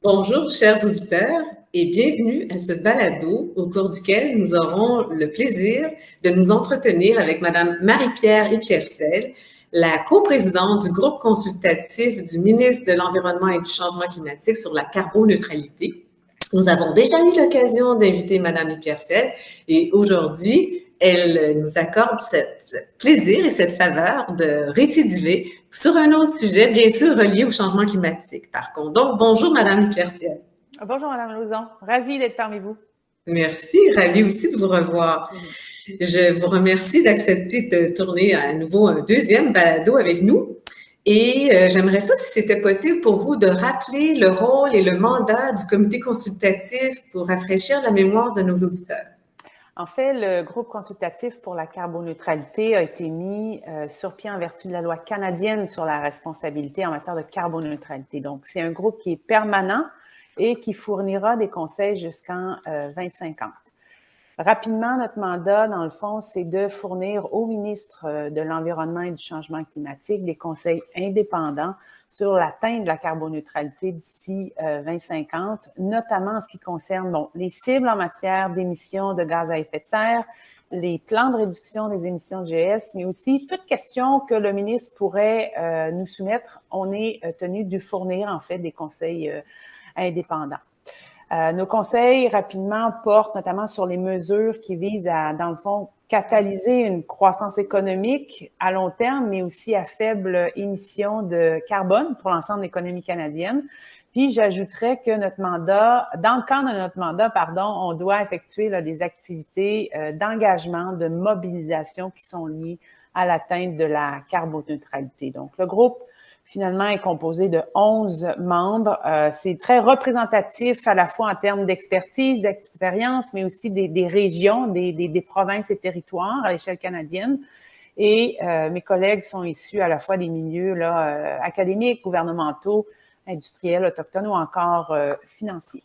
Bonjour, chers auditeurs, et bienvenue à ce balado au cours duquel nous aurons le plaisir de nous entretenir avec Mme Marie-Pierre Epiercel, la coprésidente du groupe consultatif du ministre de l'Environnement et du Changement climatique sur la carboneutralité. Nous avons déjà eu l'occasion d'inviter Mme Epiercel et aujourd'hui, elle nous accorde ce plaisir et cette faveur de récidiver sur un autre sujet, bien sûr relié au changement climatique, par contre. Donc, bonjour, Mme Epiercel. Bonjour, Mme Lauzon. Ravie d'être parmi vous. Merci, ravie aussi de vous revoir. Je vous remercie d'accepter de tourner à nouveau un deuxième balado avec nous. Et j'aimerais ça, si c'était possible pour vous, de rappeler le rôle et le mandat du comité consultatif pour rafraîchir la mémoire de nos auditeurs. En fait, le groupe consultatif pour la carboneutralité a été mis sur pied en vertu de la loi canadienne sur la responsabilité en matière de carboneutralité. Donc, c'est un groupe qui est permanent et qui fournira des conseils jusqu'en 2050. Rapidement, notre mandat, dans le fond, c'est de fournir au ministre de l'Environnement et du Changement climatique des conseils indépendants sur l'atteinte de la carboneutralité d'ici 2050, notamment en ce qui concerne les cibles en matière d'émissions de gaz à effet de serre, les plans de réduction des émissions de GS, mais aussi toute question que le ministre pourrait nous soumettre. On est tenu de fournir, en fait, des conseils indépendants. Nos conseils, rapidement, portent notamment sur les mesures qui visent à, dans le fond, catalyser une croissance économique à long terme, mais aussi à faible émission de carbone pour l'ensemble de l'économie canadienne. Puis, j'ajouterais que notre mandat, dans le cadre de notre mandat, on doit effectuer des activités d'engagement, de mobilisation qui sont liées à l'atteinte de la carboneutralité. Donc, le groupe finalement, est composé de 11 membres. C'est très représentatif à la fois en termes d'expertise, d'expérience, mais aussi des régions, des provinces et territoires à l'échelle canadienne. Et mes collègues sont issus à la fois des milieux académiques, gouvernementaux, industriels, autochtones ou encore financiers.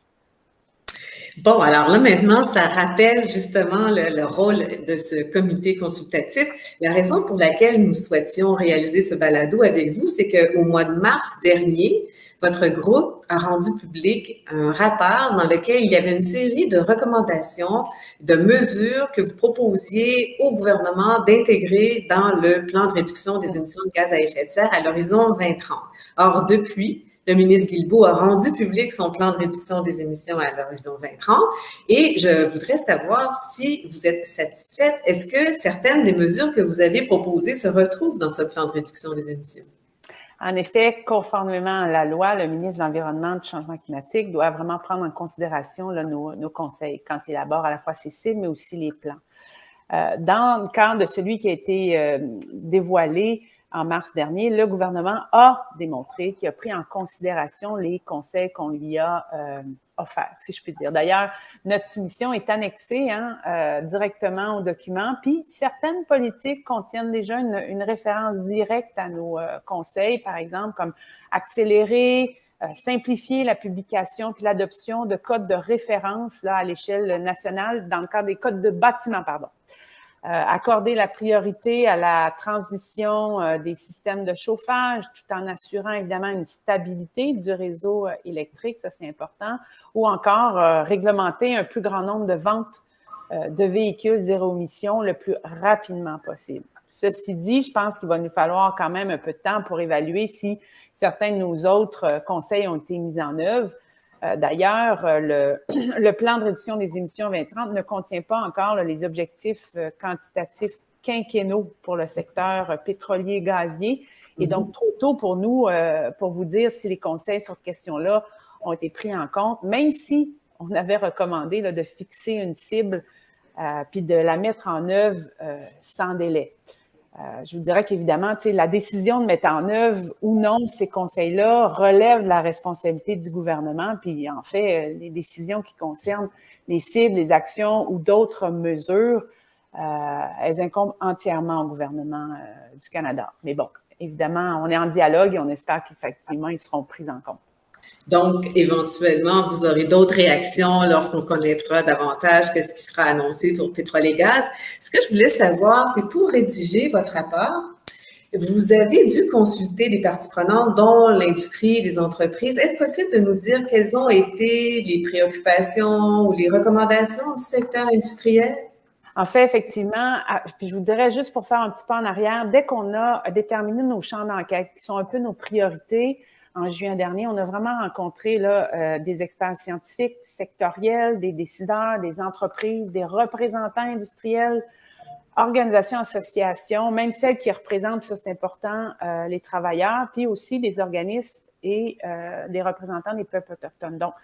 Bon, alors là, maintenant, ça rappelle justement le rôle de ce comité consultatif. La raison pour laquelle nous souhaitions réaliser ce balado avec vous, c'est qu'au mois de mars dernier, votre groupe a rendu public un rapport dans lequel il y avait une série de recommandations, de mesures que vous proposiez au gouvernement d'intégrer dans le plan de réduction des émissions de gaz à effet de serre à l'horizon 2030. Or, depuis, le ministre Guilbeault a rendu public son plan de réduction des émissions à l'horizon 2030 et je voudrais savoir si vous êtes satisfaite. Est-ce que certaines des mesures que vous avez proposées se retrouvent dans ce plan de réduction des émissions? En effet, conformément à la loi, le ministre de l'Environnement et du Changement climatique doit vraiment prendre en considération nos conseils quand il élabore à la fois ses cibles, mais aussi les plans. Dans le cadre de celui qui a été dévoilé en mars dernier, le gouvernement a démontré qu'il a pris en considération les conseils qu'on lui a offerts, si je puis dire. D'ailleurs, notre soumission est annexée directement au document, puis certaines politiques contiennent déjà une référence directe à nos conseils, par exemple, comme accélérer, simplifier la publication puis l'adoption de codes de référence à l'échelle nationale dans le cadre des codes de bâtiment, accorder la priorité à la transition des systèmes de chauffage tout en assurant évidemment une stabilité du réseau électrique, ça c'est important, ou encore réglementer un plus grand nombre de ventes de véhicules zéro émission le plus rapidement possible. Ceci dit, je pense qu'il va nous falloir quand même un peu de temps pour évaluer si certains de nos autres conseils ont été mis en œuvre. D'ailleurs, le plan de réduction des émissions 2030 ne contient pas encore les objectifs quantitatifs quinquennaux pour le secteur pétrolier gazier. Et donc, trop tôt pour nous, pour vous dire si les conseils sur cette question-là ont été pris en compte, même si on avait recommandé de fixer une cible puis de la mettre en œuvre sans délai. Je vous dirais qu'évidemment, la décision de mettre en œuvre ou non ces conseils-là relève de la responsabilité du gouvernement. Puis, en fait, les décisions qui concernent les cibles, les actions ou d'autres mesures, elles incombent entièrement au gouvernement du Canada. Mais bon, évidemment, on est en dialogue et on espère qu'effectivement, ils seront pris en compte. Donc, éventuellement, vous aurez d'autres réactions lorsqu'on connaîtra davantage ce qui sera annoncé pour pétrole et gaz. Ce que je voulais savoir, c'est pour rédiger votre rapport, vous avez dû consulter des parties prenantes, dont l'industrie, les entreprises. Est-ce possible de nous dire quelles ont été les préoccupations ou les recommandations du secteur industriel? En fait, effectivement, puis je vous dirais juste pour faire un petit pas en arrière, dès qu'on a déterminé nos champs d'enquête, qui sont un peu nos priorités, en juin dernier, on a vraiment rencontré là, des experts scientifiques, sectoriels, des décideurs, des entreprises, des représentants industriels, organisations, associations, même celles qui représentent, ça c'est important, les travailleurs, puis aussi des organismes et des représentants des peuples autochtones. Donc,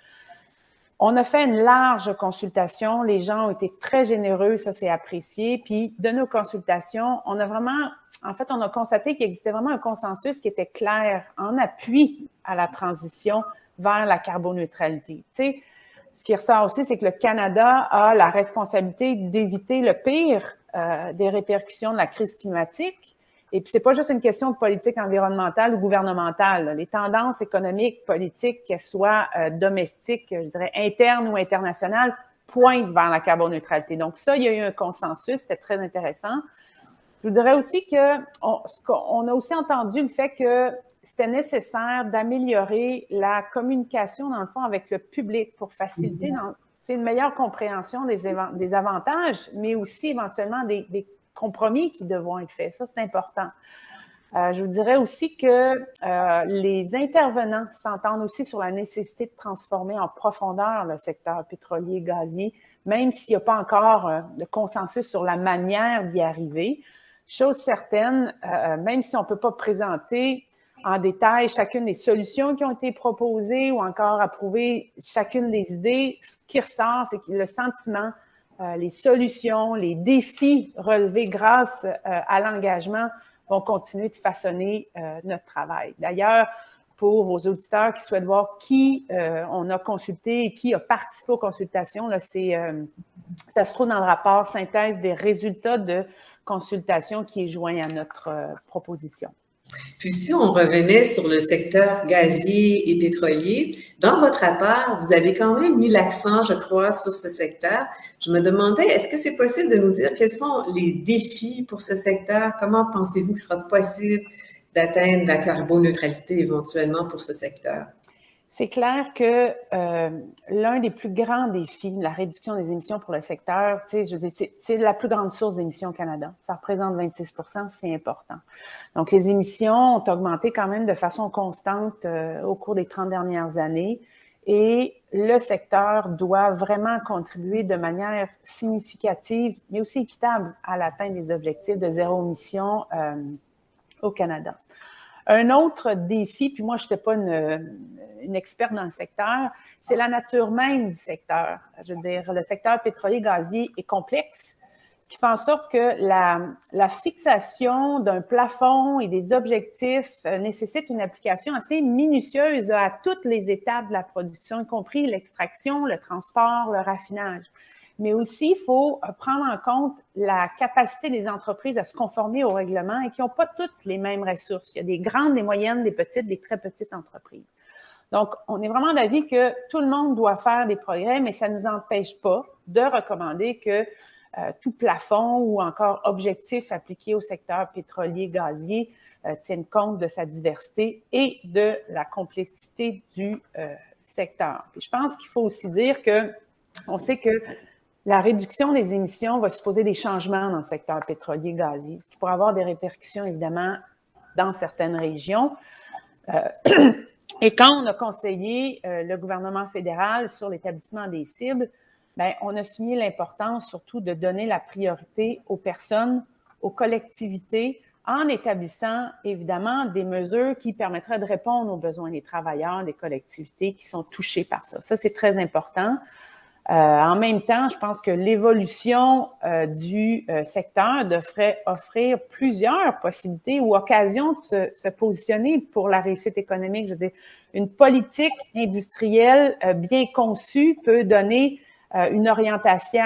on a fait une large consultation. Les gens ont été très généreux, ça c'est apprécié. Puis de nos consultations, on a constaté qu'il existait vraiment un consensus qui était clair en appui à la transition vers la carboneutralité. Tu sais, ce qui ressort aussi, c'est que le Canada a la responsabilité d'éviter le pire des répercussions de la crise climatique. Et puis, c'est pas juste une question de politique environnementale ou gouvernementale. Les tendances économiques, politiques, qu'elles soient domestiques, je dirais internes ou internationales, pointent vers la carboneutralité. Donc, ça, il y a eu un consensus, c'était très intéressant. Je vous dirais aussi qu'on a aussi entendu le fait que c'était nécessaire d'améliorer la communication, dans le fond, avec le public pour faciliter une meilleure compréhension des avantages, mais aussi éventuellement des compromis qui devront être faits. Ça, c'est important. Je vous dirais aussi que les intervenants s'entendent aussi sur la nécessité de transformer en profondeur le secteur pétrolier et gazier, même s'il n'y a pas encore de consensus sur la manière d'y arriver. Chose certaine, même si on ne peut pas présenter en détail chacune des solutions qui ont été proposées ou encore approuver chacune des idées, ce qui ressort, c'est que le sentiment, les solutions, les défis relevés grâce à l'engagement vont continuer de façonner notre travail. D'ailleurs, pour vos auditeurs qui souhaitent voir qui on a consulté et qui a participé aux consultations, là, ça se trouve dans le rapport synthèse des résultats de consultation qui est joint à notre proposition. Puis si on revenait sur le secteur gazier et pétrolier, dans votre rapport, vous avez quand même mis l'accent, je crois, sur ce secteur. Je me demandais, est-ce que c'est possible de nous dire quels sont les défis pour ce secteur? Comment pensez-vous qu'il sera possible d'atteindre la carboneutralité éventuellement pour ce secteur? C'est clair que l'un des plus grands défis de la réduction des émissions pour le secteur, c'est la plus grande source d'émissions au Canada. Ça représente 26 %, c'est important. Donc, les émissions ont augmenté quand même de façon constante au cours des 30 dernières années et le secteur doit vraiment contribuer de manière significative, mais aussi équitable à l'atteinte des objectifs de zéro émission au Canada. Un autre défi, puis moi, je n'étais pas une experte dans le secteur, c'est la nature même du secteur. Je veux dire, le secteur pétrolier-gazier est complexe, ce qui fait en sorte que la fixation d'un plafond et des objectifs nécessite une application assez minutieuse à toutes les étapes de la production, y compris l'extraction, le transport, le raffinage. Mais aussi, il faut prendre en compte la capacité des entreprises à se conformer au règlement et qui n'ont pas toutes les mêmes ressources. Il y a des grandes, des moyennes, des petites, des très petites entreprises. Donc, on est vraiment d'avis que tout le monde doit faire des progrès, mais ça ne nous empêche pas de recommander que tout plafond ou encore objectif appliqué au secteur pétrolier-gazier tienne compte de sa diversité et de la complexité du secteur. Puis je pense qu'il faut aussi dire qu'on sait que la réduction des émissions va supposer des changements dans le secteur pétrolier-gazier, ce qui pourrait avoir des répercussions, évidemment, dans certaines régions. Et quand on a conseillé le gouvernement fédéral sur l'établissement des cibles, bien, on a souligné l'importance surtout de donner la priorité aux personnes, aux collectivités, en établissant, évidemment, des mesures qui permettraient de répondre aux besoins des travailleurs, des collectivités qui sont touchées par ça. Ça, c'est très important. En même temps, je pense que l'évolution du secteur devrait offrir plusieurs possibilités ou occasions de se positionner pour la réussite économique. Je veux dire, une politique industrielle bien conçue peut donner une orientation,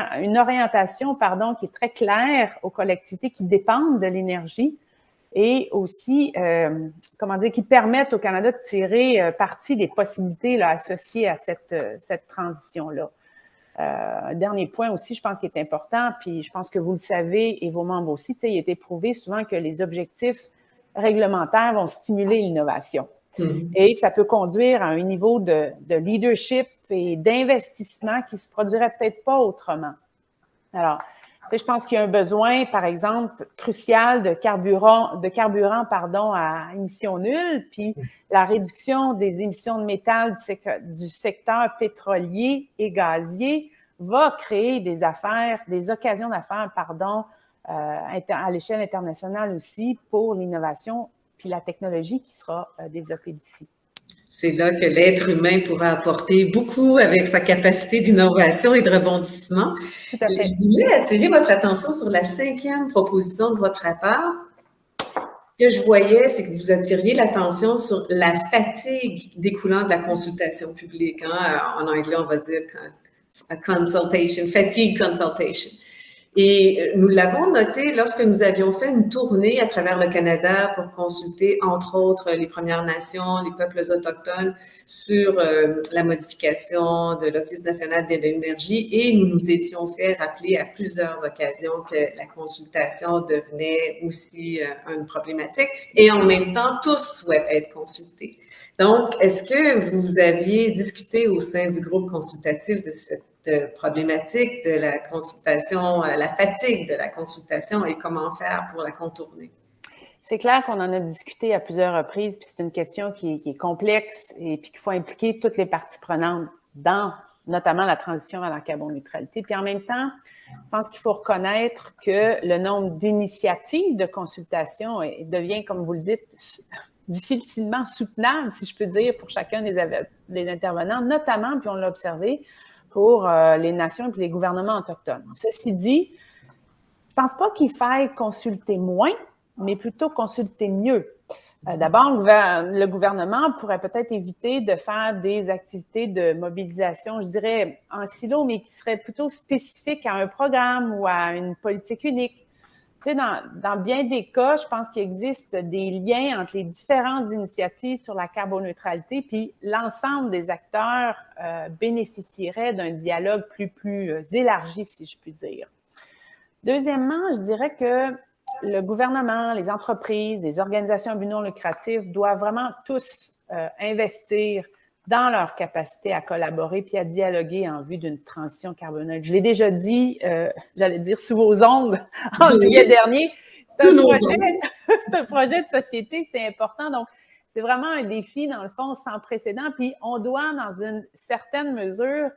qui est très claire aux collectivités qui dépendent de l'énergie et aussi, qui permettent au Canada de tirer parti des possibilités là, associées à cette transition-là. Un dernier point aussi, je pense, qui est important, puis je pense que vous le savez et vos membres aussi, il a été prouvé souvent que les objectifs réglementaires vont stimuler l'innovation. Et ça peut conduire à un niveau de leadership et d'investissement qui se produirait peut-être pas autrement. Alors, je pense qu'il y a un besoin, par exemple, crucial de carburant à émissions nulles, puis la réduction des émissions de métal du secteur pétrolier et gazier va créer des occasions d'affaires, à l'échelle internationale aussi pour l'innovation puis la technologie qui sera développée d'ici. C'est là que l'être humain pourra apporter beaucoup avec sa capacité d'innovation et de rebondissement. Tout à fait. Je voulais attirer votre attention sur la 5e proposition de votre rapport. Ce que je voyais, c'est que vous attiriez l'attention sur la fatigue découlant de la consultation publique. En anglais, on va dire consultation, fatigue consultation. Et nous l'avons noté lorsque nous avions fait une tournée à travers le Canada pour consulter, entre autres, les Premières Nations, les peuples autochtones sur la modification de l'Office national de l'énergie et nous nous étions fait rappeler à plusieurs occasions que la consultation devenait aussi une problématique et en même temps, tous souhaitent être consultés. Donc, est-ce que vous aviez discuté au sein du groupe consultatif de cette problématique de la consultation, la fatigue de la consultation et comment faire pour la contourner? C'est clair qu'on en a discuté à plusieurs reprises, puis c'est une question qui est complexe et puis qu'il faut impliquer toutes les parties prenantes dans notamment la transition à la carboneutralité. Puis en même temps, je pense qu'il faut reconnaître que le nombre d'initiatives de consultation devient, comme vous le dites, difficilement soutenable, si je peux dire, pour chacun des intervenants, notamment, puis on l'a observé, pour les nations et les gouvernements autochtones. Ceci dit, je ne pense pas qu'il faille consulter moins, mais plutôt consulter mieux. D'abord, le gouvernement pourrait peut-être éviter de faire des activités de mobilisation, je dirais, en silo, mais qui seraient plutôt spécifiques à un programme ou à une politique unique. Tu sais, dans bien des cas, je pense qu'il existe des liens entre les différentes initiatives sur la carboneutralité, puis l'ensemble des acteurs bénéficierait d'un dialogue plus élargi, si je puis dire. Deuxièmement, je dirais que le gouvernement, les entreprises, les organisations à but non lucratif doivent vraiment tous investir dans leur capacité à collaborer puis à dialoguer en vue d'une transition carboneutre. Je l'ai déjà dit, j'allais dire sous vos ondes en juillet dernier, c'est un projet de société, c'est important. Donc, c'est vraiment un défi, dans le fond, sans précédent. Puis, on doit, dans une certaine mesure,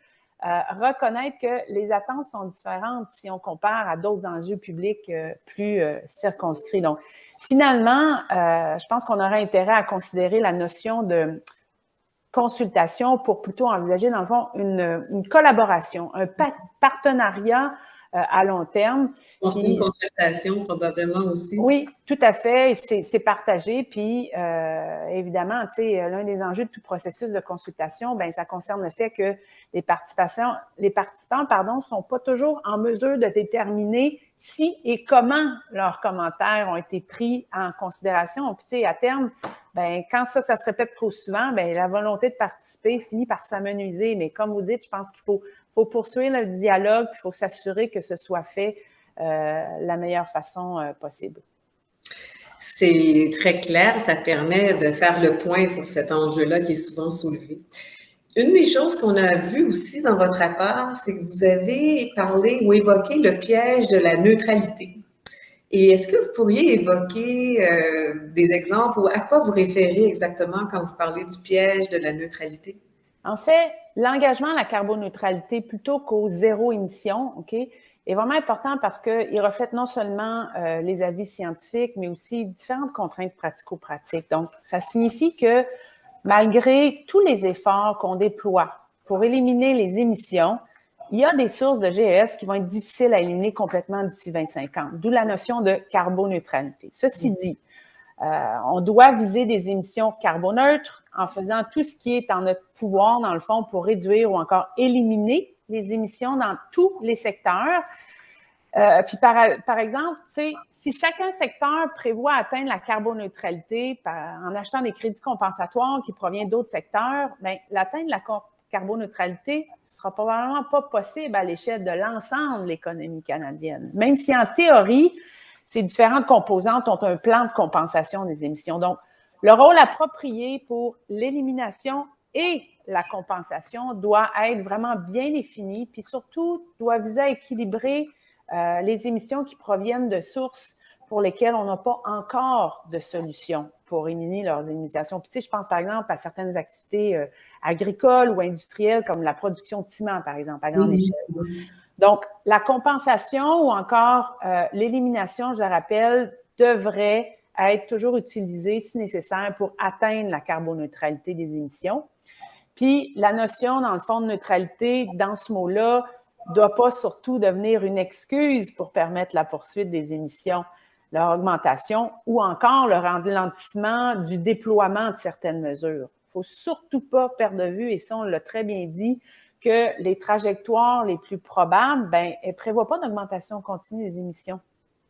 reconnaître que les attentes sont différentes si on compare à d'autres enjeux publics plus circonscrits. Donc, finalement, je pense qu'on aurait intérêt à considérer la notion de consultation pour plutôt envisager, dans le fond, une collaboration, un partenariat à long terme. Une concertation, probablement aussi. Oui, tout à fait. C'est partagé. Puis, évidemment, tu sais, l'un des enjeux de tout processus de consultation, ben, ça concerne le fait que les participants, sont pas toujours en mesure de déterminer si et comment leurs commentaires ont été pris en considération. Puis, tu sais, à terme, ben, quand ça se répète trop souvent, ben, la volonté de participer finit par s'amenuiser. Mais comme vous dites, je pense qu'il faut poursuivre le dialogue, il faut s'assurer que ce soit fait la meilleure façon possible. C'est très clair, ça permet de faire le point sur cet enjeu-là qui est souvent soulevé. Une des choses qu'on a vues aussi dans votre rapport, c'est que vous avez parlé ou évoqué le piège de la neutralité. Et est-ce que vous pourriez évoquer des exemples ou à quoi vous référez exactement quand vous parlez du piège de la neutralité? En fait, l'engagement à la carboneutralité plutôt qu'au zéro émission, OK, est vraiment important parce qu'il reflète non seulement les avis scientifiques, mais aussi différentes contraintes pratico-pratiques. Donc, ça signifie que malgré tous les efforts qu'on déploie pour éliminer les émissions, il y a des sources de GES qui vont être difficiles à éliminer complètement d'ici 2050, d'où la notion de carboneutralité. Ceci dit, on doit viser des émissions carboneutres en faisant tout ce qui est en notre pouvoir, dans le fond, pour réduire ou encore éliminer les émissions dans tous les secteurs. Puis par exemple, si chacun secteur prévoit atteindre la carboneutralité en achetant des crédits compensatoires qui proviennent d'autres secteurs, bien, l'atteindre la carboneutralité ne sera probablement pas possible à l'échelle de l'ensemble de l'économie canadienne. Même si en théorie, ces différentes composantes ont un plan de compensation des émissions. Donc, le rôle approprié pour l'élimination et la compensation doit être vraiment bien défini, puis surtout doit viser à équilibrer les émissions qui proviennent de sources pour lesquelles on n'a pas encore de solution pour éliminer leurs émissions. Puis, je pense par exemple à certaines activités agricoles ou industrielles comme la production de ciment, par exemple, à grande échelle. Donc, la compensation ou encore l'élimination, je le rappelle, devrait être toujours utilisée si nécessaire pour atteindre la carboneutralité des émissions. Puis, la notion, dans le fond, de neutralité, dans ce mot-là, ne doit pas surtout devenir une excuse pour permettre la poursuite des émissions, leur augmentation ou encore le ralentissement du déploiement de certaines mesures. Il ne faut surtout pas perdre de vue, et ça, on l'a très bien dit, que les trajectoires les plus probables, bien, elles ne prévoient pas d'augmentation continue des émissions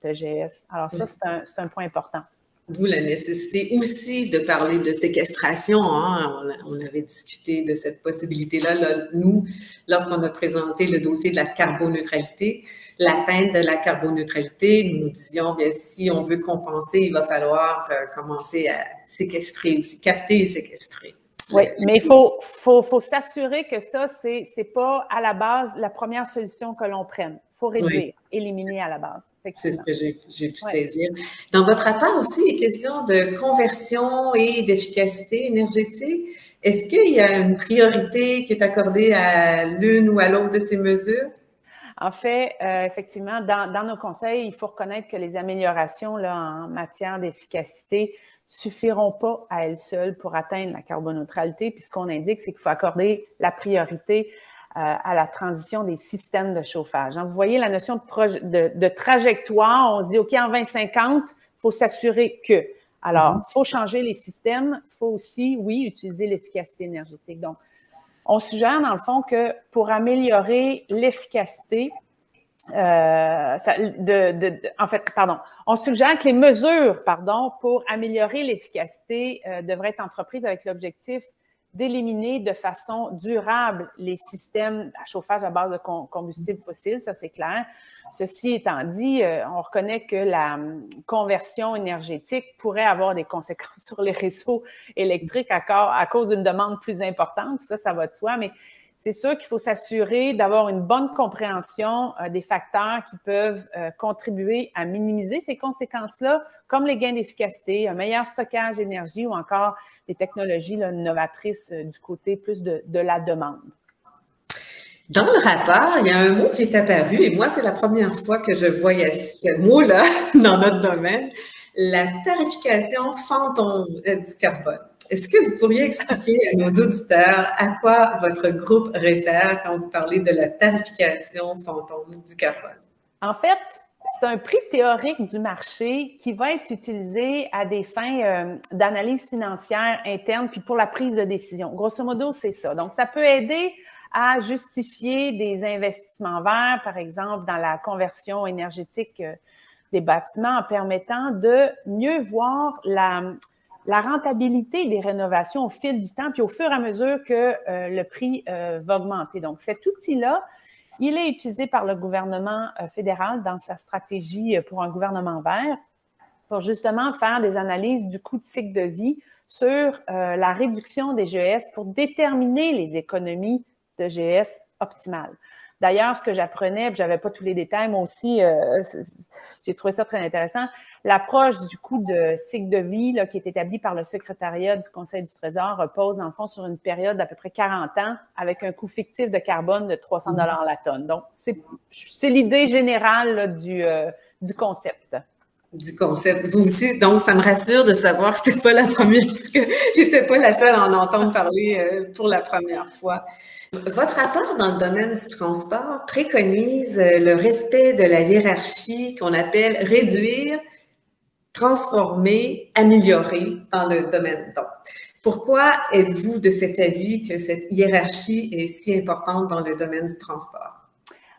de GES. Alors ça, c'est un point important. D'où la nécessité aussi de parler de séquestration. Hein. On avait discuté de cette possibilité-là. Là, nous, lorsqu'on a présenté le dossier de la carboneutralité, l'atteinte de la carboneutralité, nous disions, bien, si on veut compenser, il va falloir commencer à séquestrer aussi, capter et séquestrer. Oui, mais il faut s'assurer que ça, c'est pas à la base la première solution que l'on prenne. Il faut réduire, éliminer à la base. C'est ce que j'ai pu saisir. Dans votre rapport aussi, il est question de conversion et d'efficacité énergétique. Est-ce qu'il y a une priorité qui est accordée à l'une ou à l'autre de ces mesures? En fait, effectivement, dans nos conseils, il faut reconnaître que les améliorations là, en matière d'efficacité suffiront pas à elles seules pour atteindre la carboneutralité. Puis ce qu'on indique, c'est qu'il faut accorder la priorité à la transition des systèmes de chauffage. Vous voyez la notion de trajectoire. On se dit, OK, en 2050, il faut s'assurer que. Alors, il faut changer les systèmes. Il faut aussi, oui, utiliser l'efficacité énergétique. Donc, on suggère, dans le fond, que pour améliorer l'efficacité, on suggère que les mesures, pour améliorer l'efficacité devraient être entreprises avec l'objectif d'éliminer de façon durable les systèmes à chauffage à base de combustibles fossiles, ça c'est clair. Ceci étant dit, on reconnaît que la conversion énergétique pourrait avoir des conséquences sur les réseaux électriques à cause d'une demande plus importante, ça va de soi, mais c'est sûr qu'il faut s'assurer d'avoir une bonne compréhension des facteurs qui peuvent contribuer à minimiser ces conséquences-là, comme les gains d'efficacité, un meilleur stockage d'énergie ou encore des technologies là, novatrices du côté plus de la demande. Dans le rapport, il y a un mot qui est apparu, et moi, c'est la première fois que je voyais ce mot-là dans notre domaine, la tarification fantôme du carbone. Est-ce que vous pourriez expliquer à nos auditeurs à quoi votre groupe réfère quand vous parlez de la tarification fantôme du carbone? En fait, c'est un prix théorique du marché qui va être utilisé à des fins d'analyse financière interne puis pour la prise de décision. Grosso modo, c'est ça. Donc, ça peut aider à justifier des investissements verts, par exemple, dans la conversion énergétique des bâtiments en permettant de mieux voir la rentabilité des rénovations au fil du temps, puis au fur et à mesure que le prix va augmenter. Donc, cet outil-là, il est utilisé par le gouvernement fédéral dans sa stratégie pour un gouvernement vert pour justement faire des analyses du coût de cycle de vie sur la réduction des GES pour déterminer les économies de GES optimales. D'ailleurs, ce que j'apprenais, puis je n'avais pas tous les détails, moi aussi, j'ai trouvé ça très intéressant. L'approche du coût de cycle de vie là, qui est établie par le secrétariat du Conseil du Trésor repose, dans le fond, sur une période d'à peu près 40 ans avec un coût fictif de carbone de 300 $ la tonne. Donc, c'est l'idée générale là, du concept. du concept. Vous aussi, donc ça me rassure de savoir que c'était pas la première, que j'étais pas la seule à en entendre parler pour la première fois. Votre rapport dans le domaine du transport préconise le respect de la hiérarchie qu'on appelle réduire, transformer, améliorer dans le domaine. Donc, pourquoi êtes-vous de cet avis que cette hiérarchie est si importante dans le domaine du transport?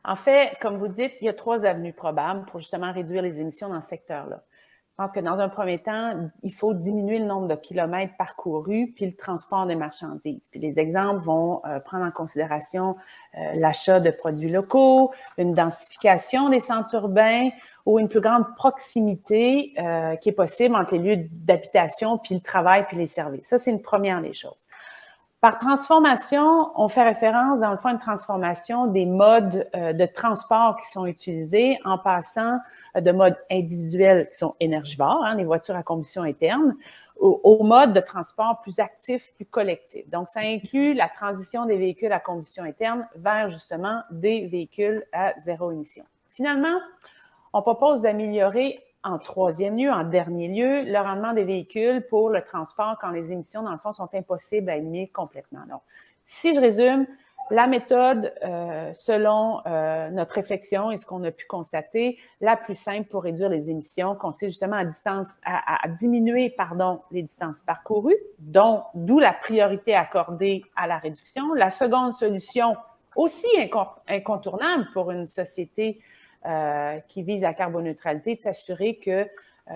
En fait, comme vous dites, il y a 3 avenues probables pour justement réduire les émissions dans ce secteur-là. Je pense que dans un premier temps, il faut diminuer le nombre de kilomètres parcourus puis le transport des marchandises. Puis les exemples vont prendre en considération l'achat de produits locaux, une densification des centres urbains ou une plus grande proximité qui est possible entre les lieux d'habitation puis le travail puis les services. Ça, c'est une première des choses. Par transformation, on fait référence, dans le fond, à une transformation des modes de transport qui sont utilisés en passant de modes individuels qui sont énergivores, les voitures à combustion interne, aux modes de transport plus actifs, plus collectifs. Donc, ça inclut la transition des véhicules à combustion interne vers, justement, des véhicules à zéro émission. Finalement, on propose d'améliorer en troisième lieu, en dernier lieu, le rendement des véhicules pour le transport quand les émissions, dans le fond, sont impossibles à éliminer complètement. Donc, si je résume, la méthode, selon notre réflexion et ce qu'on a pu constater, la plus simple pour réduire les émissions consiste justement à diminuer les distances parcourues, d'où la priorité accordée à la réduction. La seconde solution, aussi incontournable pour une société qui vise la carboneutralité, de s'assurer que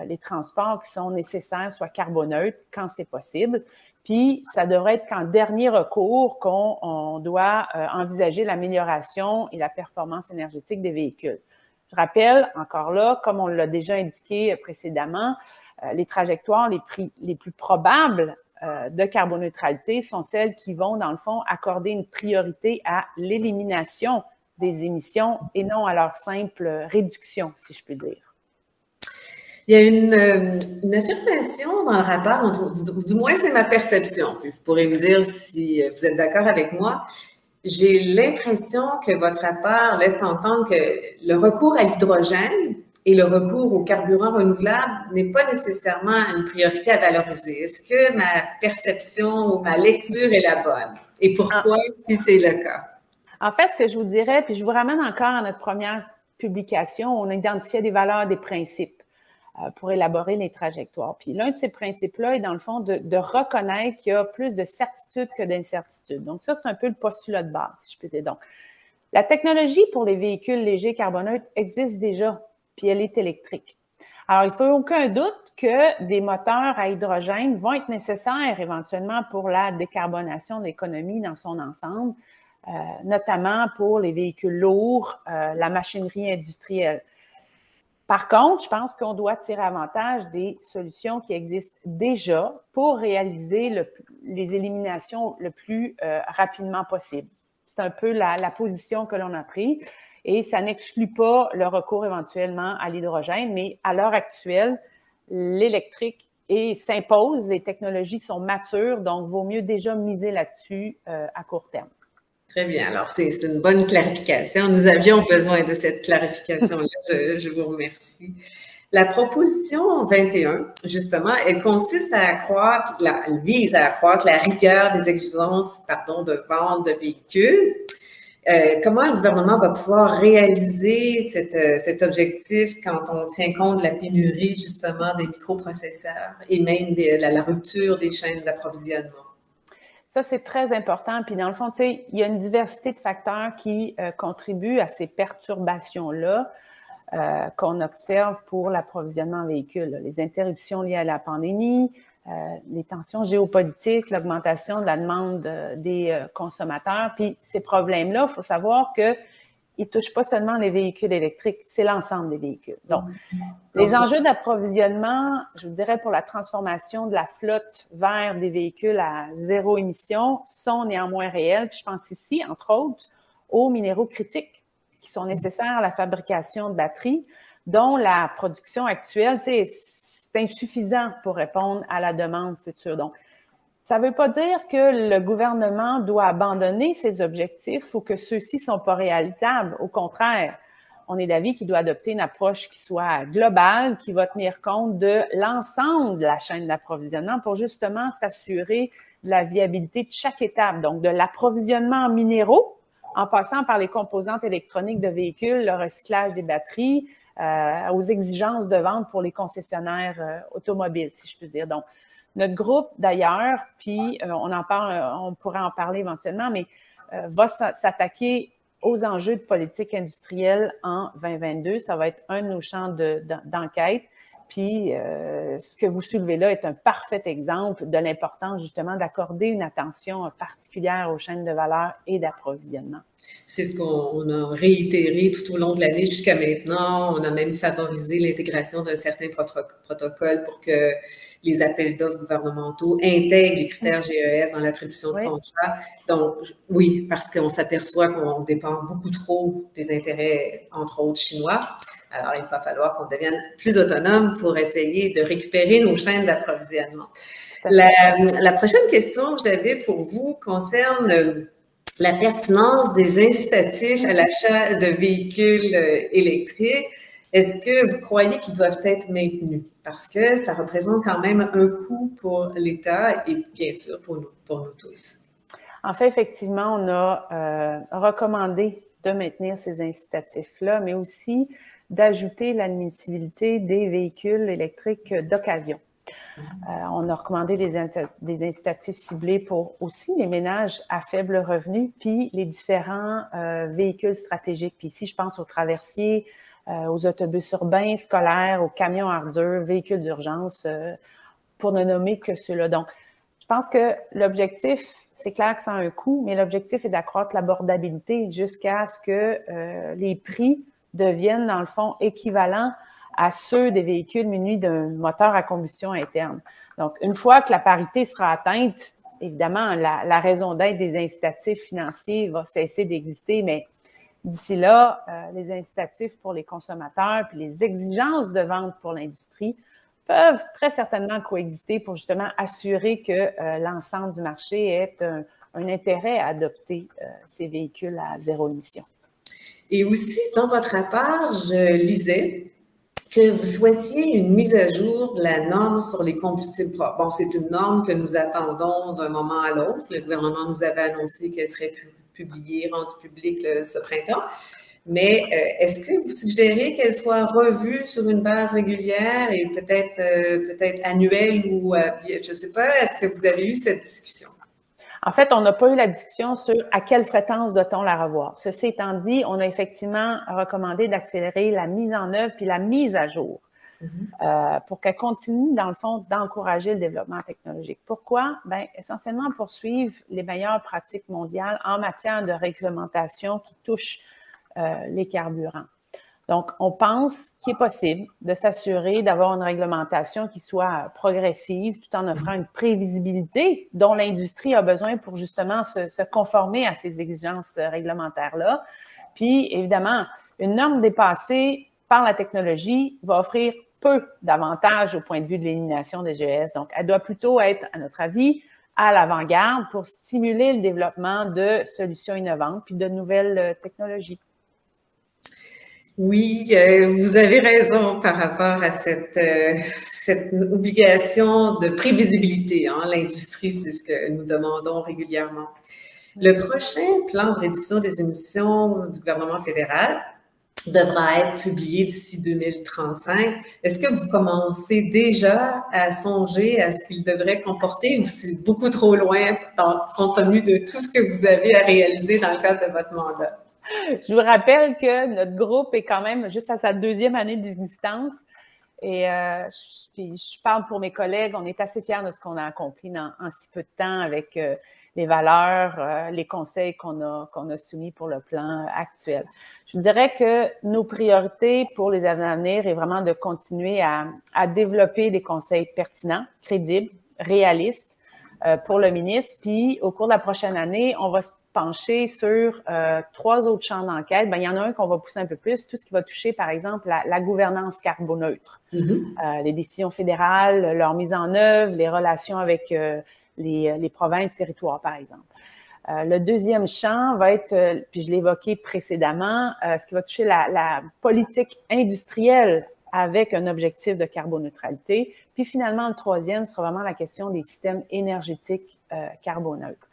les transports qui sont nécessaires soient carboneutres quand c'est possible. Puis, ça devrait être qu'en dernier recours qu'on doit envisager l'amélioration et la performance énergétique des véhicules. Je rappelle, encore là, comme on l'a déjà indiqué précédemment, les trajectoires les plus probables de carboneutralité sont celles qui vont, dans le fond, accorder une priorité à l'élimination des émissions et non à leur simple réduction, si je peux dire. Il y a une affirmation dans le rapport, du moins c'est ma perception, puis vous pourrez me dire si vous êtes d'accord avec moi. J'ai l'impression que votre rapport laisse entendre que le recours à l'hydrogène et le recours aux carburants renouvelables n'est pas nécessairement une priorité à valoriser. Est-ce que ma perception ou ma lecture est la bonne? Et pourquoi, si c'est le cas? En fait, ce que je vous dirais, puis je vous ramène encore à notre première publication, on a identifié des valeurs, des principes pour élaborer les trajectoires. Puis l'un de ces principes-là est dans le fond de reconnaître qu'il y a plus de certitude que d'incertitude. Donc ça, c'est un peu le postulat de base, si je peux dire. Donc, la technologie pour les véhicules légers carboneutres existe déjà, puis elle est électrique. Alors, il ne faut aucun doute que des moteurs à hydrogène vont être nécessaires éventuellement pour la décarbonation de l'économie dans son ensemble, notamment pour les véhicules lourds, la machinerie industrielle. Par contre, je pense qu'on doit tirer avantage des solutions qui existent déjà pour réaliser les éliminations le plus rapidement possible. C'est un peu la position que l'on a prise et ça n'exclut pas le recours éventuellement à l'hydrogène, mais à l'heure actuelle, l'électrique s'impose, les technologies sont matures, donc il vaut mieux déjà miser là-dessus à court terme. Très bien. Alors, c'est une bonne clarification. Nous avions besoin de cette clarification-là. Je vous remercie. La proposition 21, justement, elle consiste à accroître, elle vise à accroître la rigueur des exigences, de vente de véhicules. Comment le gouvernement va pouvoir réaliser cet objectif quand on tient compte de la pénurie, justement, des microprocesseurs et même de la rupture des chaînes d'approvisionnement? Ça, c'est très important. Puis dans le fond, tu sais, il y a une diversité de facteurs qui contribuent à ces perturbations-là qu'on observe pour l'approvisionnement en véhicules. Les interruptions liées à la pandémie, les tensions géopolitiques, l'augmentation de la demande des consommateurs. Puis ces problèmes-là, il faut savoir que ils ne touchent pas seulement les véhicules électriques, c'est l'ensemble des véhicules. Donc, les enjeux d'approvisionnement, je vous dirais, pour la transformation de la flotte vers des véhicules à zéro émission sont néanmoins réels. Puis je pense ici, entre autres, aux minéraux critiques qui sont nécessaires à la fabrication de batteries, dont la production actuelle, tu sais, c'est insuffisant pour répondre à la demande future. Donc, ça ne veut pas dire que le gouvernement doit abandonner ses objectifs ou que ceux-ci ne sont pas réalisables. Au contraire, on est d'avis qu'il doit adopter une approche qui soit globale, qui va tenir compte de l'ensemble de la chaîne d'approvisionnement pour justement s'assurer de la viabilité de chaque étape, donc de l'approvisionnement en minéraux, en passant par les composantes électroniques de véhicules, le recyclage des batteries, aux exigences de vente pour les concessionnaires automobiles, si je peux dire. Donc, notre groupe, d'ailleurs, puis on pourrait en parler éventuellement, mais va s'attaquer aux enjeux de politique industrielle en 2022. Ça va être un de nos champs d'enquête. Puis, ce que vous soulevez là est un parfait exemple de l'importance, justement, d'accorder une attention particulière aux chaînes de valeur et d'approvisionnement. C'est ce qu'on a réitéré tout au long de l'année jusqu'à maintenant. On a même favorisé l'intégration d'un certain protocole pour que les appels d'offres gouvernementaux intègrent les critères GES dans l'attribution de contrats. Donc, oui, parce qu'on s'aperçoit qu'on dépend beaucoup trop des intérêts, entre autres, chinois. Alors, il va falloir qu'on devienne plus autonome pour essayer de récupérer nos chaînes d'approvisionnement. La prochaine question que j'avais pour vous concerne la pertinence des incitatifs à l'achat de véhicules électriques. Est-ce que vous croyez qu'ils doivent être maintenus? Parce que ça représente quand même un coût pour l'État et bien sûr pour nous tous. En fait, effectivement, on a recommandé de maintenir ces incitatifs-là, mais aussi d'ajouter l'admissibilité des véhicules électriques d'occasion. On a recommandé des incitatifs ciblés pour aussi les ménages à faible revenu, puis les différents véhicules stratégiques. Puis ici, je pense aux traversiers, aux autobus urbains, scolaires, aux camions ardeurs, véhicules d'urgence, pour ne nommer que ceux-là. Donc, je pense que l'objectif, c'est clair que ça a un coût, mais l'objectif est d'accroître l'abordabilité jusqu'à ce que les prix deviennent, dans le fond, équivalents à ceux des véhicules munis d'un moteur à combustion interne. Donc, une fois que la parité sera atteinte, évidemment, la raison d'être des incitatifs financiers va cesser d'exister, mais d'ici là, les incitatifs pour les consommateurs puis les exigences de vente pour l'industrie peuvent très certainement coexister pour justement assurer que l'ensemble du marché ait un intérêt à adopter ces véhicules à zéro émission. Et aussi, dans votre rapport, je lisais que vous souhaitiez une mise à jour de la norme sur les combustibles propres. Bon, c'est une norme que nous attendons d'un moment à l'autre. Le gouvernement nous avait annoncé qu'elle serait publiée, rendue publique ce printemps. Mais est-ce que vous suggérez qu'elle soit revue sur une base régulière et peut-être annuelle ou, je ne sais pas, est-ce que vous avez eu cette discussion? En fait, on n'a pas eu la discussion sur à quelle fréquence doit-on la revoir. Ceci étant dit, on a effectivement recommandé d'accélérer la mise en œuvre puis la mise à jour pour qu'elle continue, dans le fond, d'encourager le développement technologique. Pourquoi? Bien, essentiellement pour suivre les meilleures pratiques mondiales en matière de réglementation qui touchent les carburants. Donc, on pense qu'il est possible de s'assurer d'avoir une réglementation qui soit progressive tout en offrant une prévisibilité dont l'industrie a besoin pour justement se conformer à ces exigences réglementaires-là. Puis, évidemment, une norme dépassée par la technologie va offrir peu d'avantages au point de vue de l'élimination des GES. Donc, elle doit plutôt être, à notre avis, à l'avant-garde pour stimuler le développement de solutions innovantes puis de nouvelles technologies. Oui, vous avez raison par rapport à cette obligation de prévisibilité. Hein. L'industrie, c'est ce que nous demandons régulièrement. Le prochain plan de réduction des émissions du gouvernement fédéral devra être publié d'ici 2035. Est-ce que vous commencez déjà à songer à ce qu'il devrait comporter ou c'est beaucoup trop loin compte tenu de tout ce que vous avez à réaliser dans le cadre de votre mandat? Je vous rappelle que notre groupe est quand même juste à sa 2e année d'existence et je parle pour mes collègues, on est assez fiers de ce qu'on a accompli en si peu de temps avec les valeurs, les conseils qu'on a soumis pour le plan actuel. Je dirais que nos priorités pour les années à venir est vraiment de continuer à développer des conseils pertinents, crédibles, réalistes pour le ministre. Puis au cours de la prochaine année, on va se pencher sur 3 autres champs d'enquête. Bien, il y en a un qu'on va pousser un peu plus, tout ce qui va toucher, par exemple, la gouvernance carboneutre, les décisions fédérales, leur mise en œuvre, les relations avec les provinces, territoires, par exemple. Le deuxième champ va être, puis je l'ai évoqué précédemment, ce qui va toucher la politique industrielle avec un objectif de carboneutralité. Puis finalement, le troisième sera vraiment la question des systèmes énergétiques carboneutres.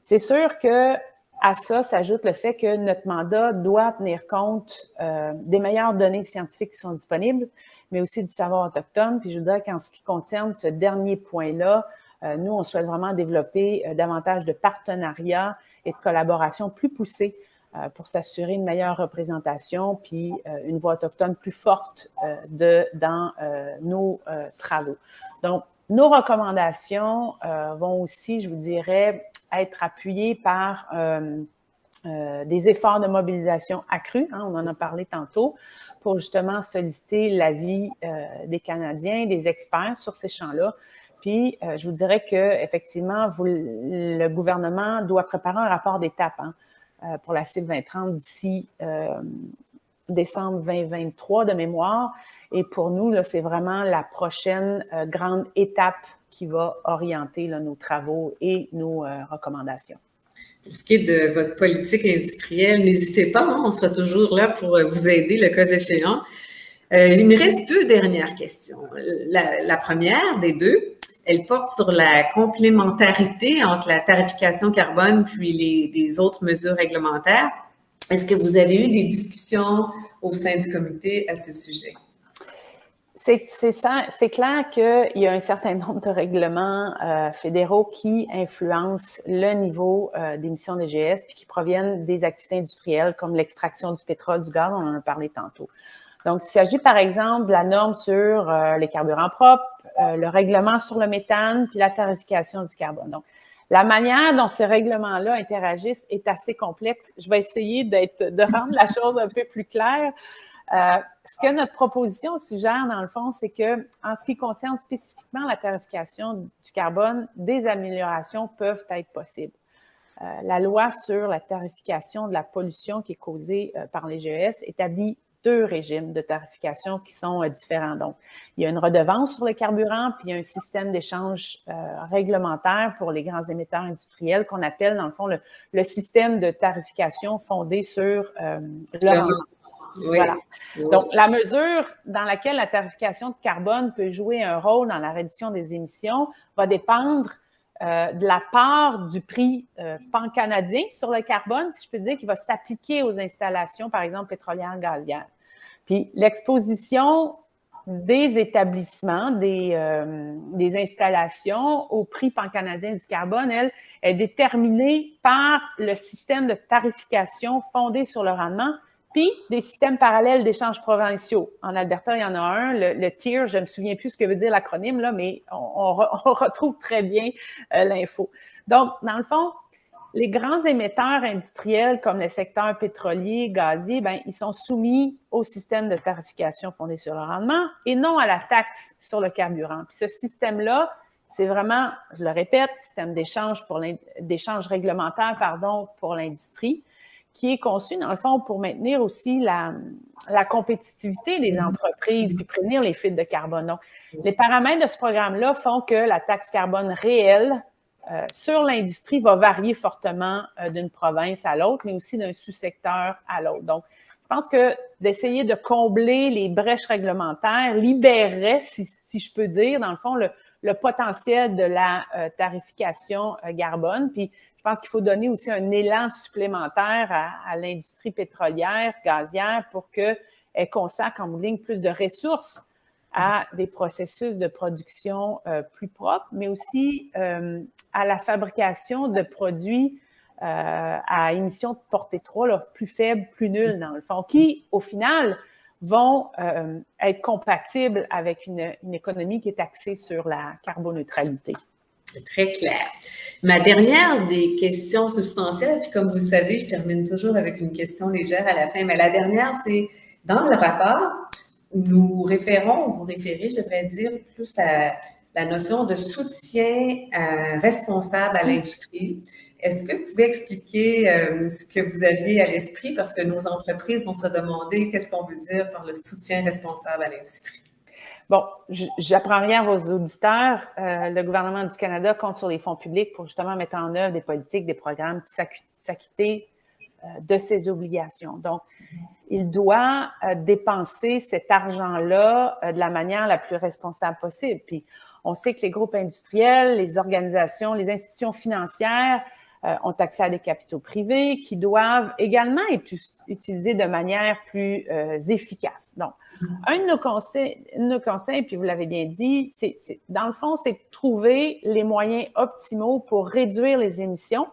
C'est sûr que à ça s'ajoute le fait que notre mandat doit tenir compte des meilleures données scientifiques qui sont disponibles, mais aussi du savoir autochtone. Puis je voudrais qu'en ce qui concerne ce dernier point-là, nous, on souhaite vraiment développer davantage de partenariats et de collaboration plus poussées pour s'assurer une meilleure représentation puis une voix autochtone plus forte dans nos travaux. Donc, nos recommandations vont aussi, je vous dirais, être appuyées par des efforts de mobilisation accrus, hein, on en a parlé tantôt, pour justement solliciter l'avis des Canadiens, des experts sur ces champs-là. Puis, je vous dirais qu'effectivement, le gouvernement doit préparer un rapport d'étape pour la cible 2030 d'ici décembre 2023 de mémoire. Et pour nous, c'est vraiment la prochaine grande étape qui va orienter nos travaux et nos recommandations. Pour ce qui est de votre politique industrielle, n'hésitez pas, on sera toujours là pour vous aider le cas échéant. Il me reste deux dernières questions. La première des deux, elle porte sur la complémentarité entre la tarification carbone puis les autres mesures réglementaires. Est-ce que vous avez eu des discussions au sein du comité à ce sujet? C'est clair qu'il y a un certain nombre de règlements fédéraux qui influencent le niveau d'émissions des GES puis qui proviennent des activités industrielles comme l'extraction du pétrole, du gaz, on en a parlé tantôt. Donc, il s'agit par exemple de la norme sur les carburants propres, le règlement sur le méthane puis la tarification du carbone. Donc, la manière dont ces règlements-là interagissent est assez complexe. Je vais essayer de rendre la chose un peu plus claire. Ce que notre proposition suggère, dans le fond, c'est que, en ce qui concerne spécifiquement la tarification du carbone, des améliorations peuvent être possibles. La loi sur la tarification de la pollution qui est causée par les GES établit deux régimes de tarification qui sont différents. Donc, il y a une redevance sur le carburant, puis il y a un système d'échange réglementaire pour les grands émetteurs industriels qu'on appelle, dans le fond, le système de tarification fondé sur le rendement. Oui. Voilà. Donc, la mesure dans laquelle la tarification de carbone peut jouer un rôle dans la réduction des émissions va dépendre de la part du prix pan-canadien sur le carbone, si je peux dire, qui va s'appliquer aux installations, par exemple, pétrolières, gazières. Puis, l'exposition des établissements, des installations au prix pan-canadien du carbone, elle, est déterminée par le système de tarification fondé sur le rendement, puis des systèmes parallèles d'échanges provinciaux. En Alberta, il y en a un, le TIER, je ne me souviens plus ce que veut dire l'acronyme, là, mais on retrouve très bien l'info. Donc, dans le fond, les grands émetteurs industriels comme le secteur pétrolier, gazier, bien, ils sont soumis au système de tarification fondé sur le rendement et non à la taxe sur le carburant. Puis ce système-là, c'est vraiment, je le répète, système d'échange réglementaire, pour l'industrie, qui est conçu, dans le fond, pour maintenir aussi la compétitivité des entreprises puis prévenir les fuites de carbone. Donc, les paramètres de ce programme-là font que la taxe carbone réelle sur l'industrie va varier fortement d'une province à l'autre, mais aussi d'un sous-secteur à l'autre. Donc, je pense que d'essayer de combler les brèches réglementaires libérerait, si je peux dire, dans le fond, le potentiel de la tarification carbone. Puis, je pense qu'il faut donner aussi un élan supplémentaire à l'industrie pétrolière, gazière, pour qu'elle consacre en bout de ligne plus de ressources à des processus de production plus propres, mais aussi à la fabrication de produits à émissions de portée 3, là, plus faibles, plus nulles, dans le fond, qui, au final, vont être compatibles avec une économie qui est axée sur la carboneutralité. C'est très clair. Ma dernière des questions substantielles, puis comme vous le savez, je termine toujours avec une question légère à la fin, mais la dernière, c'est dans le rapport, vous référez, je devrais dire, plus à la notion de soutien responsable à l'industrie. Est-ce que vous pouvez expliquer ce que vous aviez à l'esprit? Parce que nos entreprises vont se demander qu'est-ce qu'on veut dire par le soutien responsable à l'industrie. Bon, j'apprends rien à vos auditeurs. Le gouvernement du Canada compte sur les fonds publics pour justement mettre en œuvre des politiques, des programmes, puis s'acquitter de ses obligations. Donc, il doit dépenser cet argent-là de la manière la plus responsable possible. Puis, on sait que les groupes industriels, les organisations, les institutions financières ont accès à des capitaux privés qui doivent également être utilisés de manière plus efficace. Donc, un de nos conseils, puis vous l'avez bien dit, dans le fond, c'est de trouver les moyens optimaux pour réduire les émissions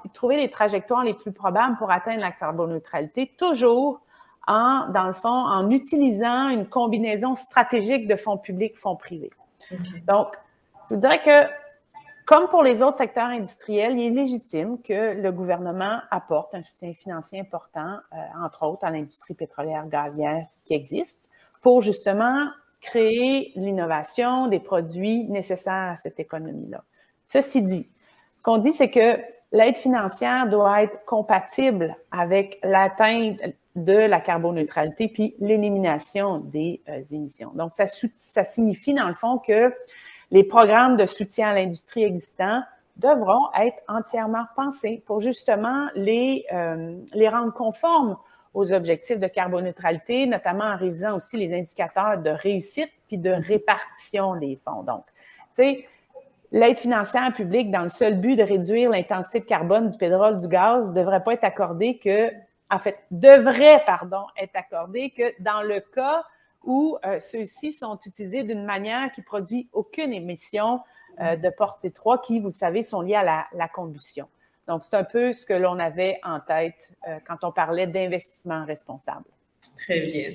et de trouver les trajectoires les plus probables pour atteindre la carboneutralité, toujours dans le fond, en utilisant une combinaison stratégique de fonds publics, fonds privés. Okay. Donc, je vous dirais que, comme pour les autres secteurs industriels, il est légitime que le gouvernement apporte un soutien financier important, entre autres à l'industrie pétrolière gazière qui existe, pour justement créer l'innovation, des produits nécessaires à cette économie-là. Ceci dit, ce qu'on dit, c'est que l'aide financière doit être compatible avec l'atteinte de la carboneutralité puis l'élimination des émissions. Donc, ça signifie, dans le fond, que les programmes de soutien à l'industrie existants devront être entièrement pensés pour justement les rendre conformes aux objectifs de carboneutralité, notamment en révisant aussi les indicateurs de réussite puis de répartition des fonds. Donc, tu sais, l'aide financière publique dans le seul but de réduire l'intensité de carbone du pétrole, du gaz, devrait être accordée que dans le cas où ceux-ci sont utilisés d'une manière qui produit aucune émission de portée 3 qui, vous le savez, sont liées à la combustion. Donc, c'est un peu ce que l'on avait en tête quand on parlait d'investissement responsable. Très bien.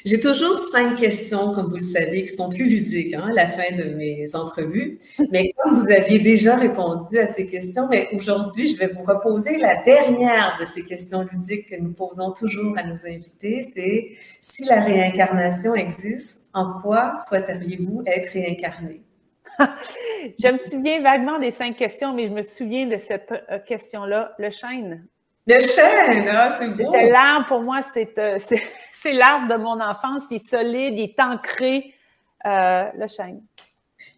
J'ai toujours 5 questions, comme vous le savez, qui sont plus ludiques à la fin de mes entrevues. Mais comme vous aviez déjà répondu à ces questions, aujourd'hui, je vais vous reposer la dernière de ces questions ludiques que nous posons toujours à nos invités. C'est si la réincarnation existe, en quoi souhaiteriez-vous être réincarné? Je me souviens vaguement des 5 questions, mais je me souviens de cette question-là, le chêne. Le chêne, ah, c'est beau! C'était l'arbre, pour moi, c'est l'arbre de mon enfance, il est solide, il est ancré, le chêne.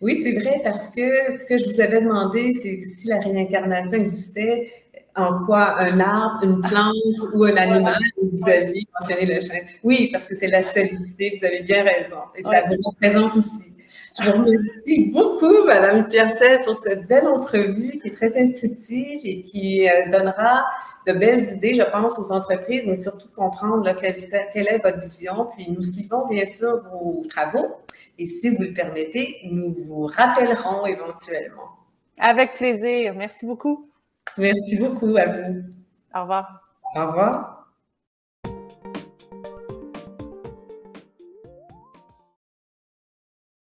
Oui, c'est vrai, parce que ce que je vous avais demandé, c'est si la réincarnation existait, en quoi un arbre, une plante ou un animal, vous aviez mentionné le chêne. Oui, parce que c'est la solidité, vous avez bien raison, et ça vous représente aussi. Je vous remercie beaucoup, Mme Piercel, pour cette belle entrevue qui est très instructive et qui donnera de belles idées, je pense, aux entreprises, mais surtout comprendre là, quelle est votre vision. Puis nous suivons bien sûr vos travaux et si vous le permettez, nous vous rappellerons éventuellement. Avec plaisir. Merci beaucoup. Merci beaucoup à vous. Au revoir. Au revoir.